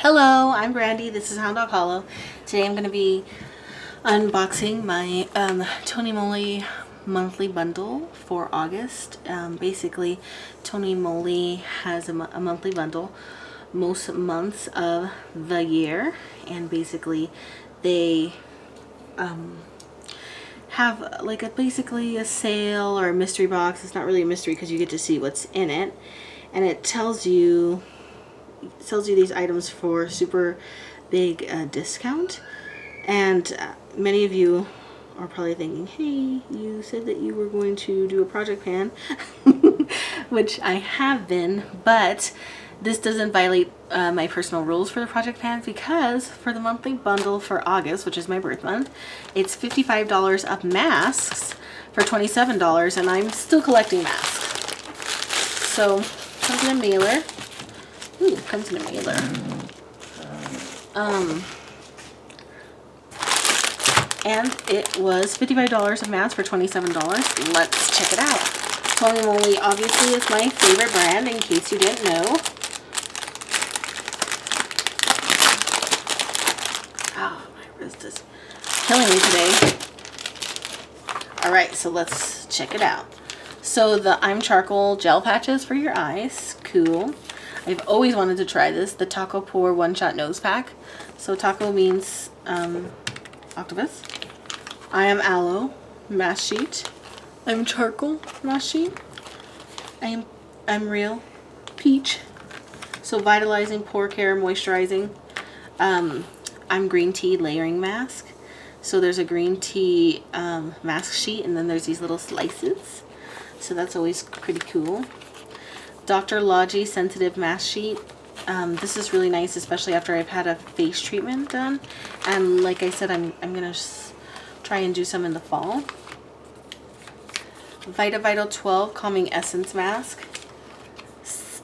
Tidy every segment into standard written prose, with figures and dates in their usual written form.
Hello, I'm Brandy. This is Hound Dog Hollow. Today I'm going to be unboxing my TonyMoly monthly bundle for August. Basically, TonyMoly has a monthly bundle most months of the year, and basically they have like basically a sale or a mystery box. It's not really a mystery because you get to see what's in it, and it tells you these items for super big discount. And many of you are probably thinking, hey, you said that you were going to do a project pan, which I have been, but this doesn't violate my personal rules for the project pans, because for the monthly bundle for August, which is my birth month, it's $55 of masks for $27, and I'm still collecting masks. So comes in a mailer. Ooh, comes in a mailer. And it was $55 of masks for $27. Let's check it out. TonyMoly obviously is my favorite brand, in case you didn't know. Oh, my wrist is killing me today. Alright, so let's check it out. So the I'm Charcoal gel patches for your eyes. Cool. I've always wanted to try this, the Taco Pour One-Shot Nose Pack. So taco means octopus. I am aloe mask sheet. I'm charcoal mask sheet. I'm real peach. So vitalizing, pore care, moisturizing. I'm green tea layering mask. So there's a green tea mask sheet, and then there's these little slices. So that's always pretty cool. Dr. Logi Sensitive Mask Sheet. This is really nice, especially after I've had a face treatment done. And like I said, I'm going to try and do some in the fall. Vital 12 Calming Essence Mask.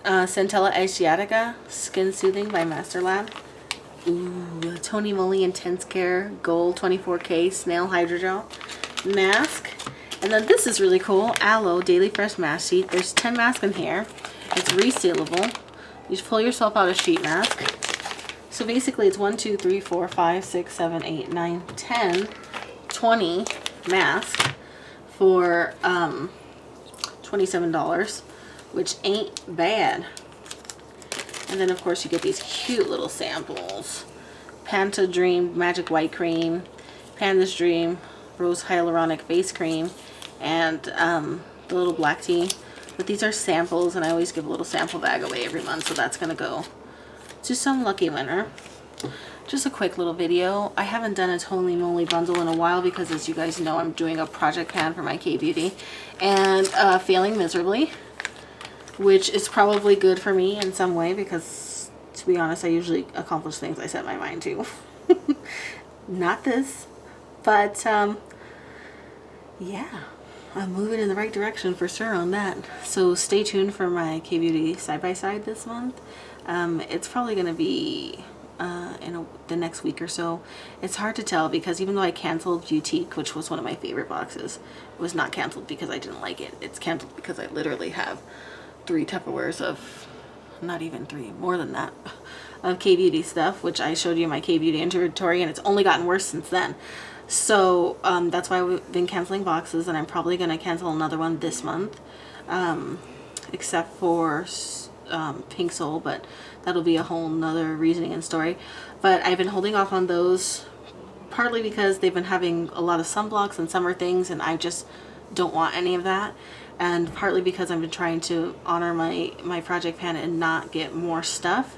Centella Asiatica Skin Soothing by Master Lab. Ooh, TonyMoly Intense Care Gold 24K Snail Hydrogel Mask. And then this is really cool. Aloe Daily Fresh Mask Sheet. There's 10 masks in here. It's resealable. You just pull yourself out a sheet mask. So basically it's 1, 2, 3, 4, 5, 6, 7, 8, 9, 10, 20 masks for $27, which ain't bad. And then of course you get these cute little samples. Panta Dream Magic White Cream, Panda's Dream Rose Hyaluronic Face Cream, and the little black tea. But these are samples, and I always give a little sample bag away every month, so that's going to go to some lucky winner. Just a quick little video. I haven't done a TonyMoly bundle in a while because, as you guys know, I'm doing a project pan for my K-Beauty and failing miserably, which is probably good for me in some way because, to be honest, I usually accomplish things I set my mind to. Not this, but yeah. I'm moving in the right direction for sure on that. So stay tuned for my K-Beauty side-by-side this month. It's probably going to be in the next week or so. It's hard to tell because even though I canceled Boutique, which was one of my favorite boxes, it was not canceled because I didn't like it. It's canceled because I literally have 3 Tupperwares of, not even 3, more than that, of K-Beauty stuff, which I showed you in my K-Beauty inventory, and it's only gotten worse since then. So that's why we've been canceling boxes, and I'm probably going to cancel another one this month, except for Pink Soul, but that'll be a whole nother reasoning and story. But I've been holding off on those partly because they've been having a lot of sunblocks and summer things, and I just don't want any of that, and partly because I've been trying to honor my project pan and not get more stuff.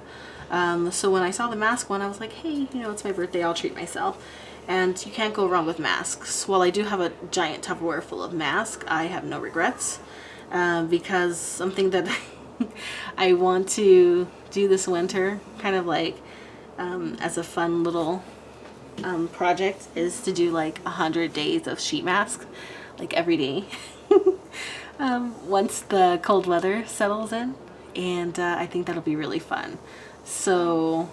So when I saw the mask one, I was like, hey, you know, it's my birthday, I'll treat myself. And you can't go wrong with masks. While I do have a giant Tupperware full of masks, I have no regrets, because something that I want to do this winter, kind of like as a fun little project, is to do like 100 days of sheet masks, like every day, once the cold weather settles in, and I think that'll be really fun. So,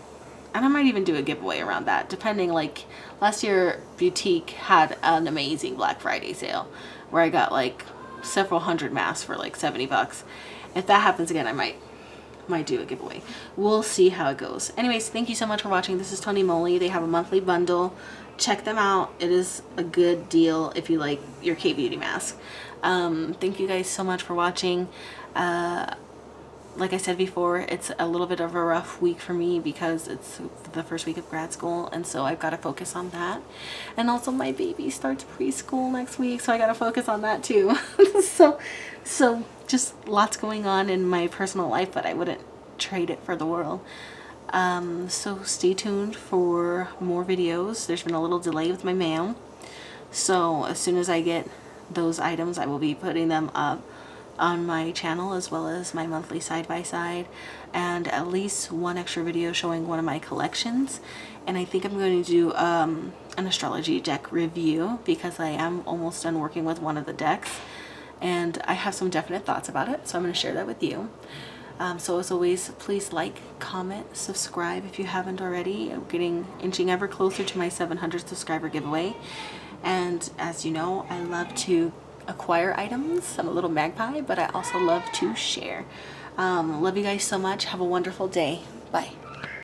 and I might even do a giveaway around that, depending. Like last year, Boutique had an amazing Black Friday sale where I got like several hundred masks for like $70. If that happens again, I might might do a giveaway. We'll see how it goes. Anyways, thank you so much for watching. This is TonyMoly. They have a monthly bundle. Check them out. It is a good deal if you like your K-beauty mask. Thank you guys so much for watching. Like I said before, it's a little bit of a rough week for me because it's the first week of grad school, and so I've got to focus on that. And also my baby starts preschool next week, so I got to focus on that too. so just lots going on in my personal life, but I wouldn't trade it for the world. So stay tuned for more videos. There's been a little delay with my mail, so as soon as I get those items, I will be putting them up on my channel as well as my monthly side-by-side, and at least one extra video showing one of my collections. And I think I'm going to do an astrology deck review because I am almost done working with one of the decks and I have some definite thoughts about it, so I'm going to share that with you. So as always, please like, comment, subscribe if you haven't already. I'm inching ever closer to my 700 subscriber giveaway, and as you know, I love to acquire items. I'm a little magpie, but I also love to share. Love you guys so much. Have a wonderful day. Bye.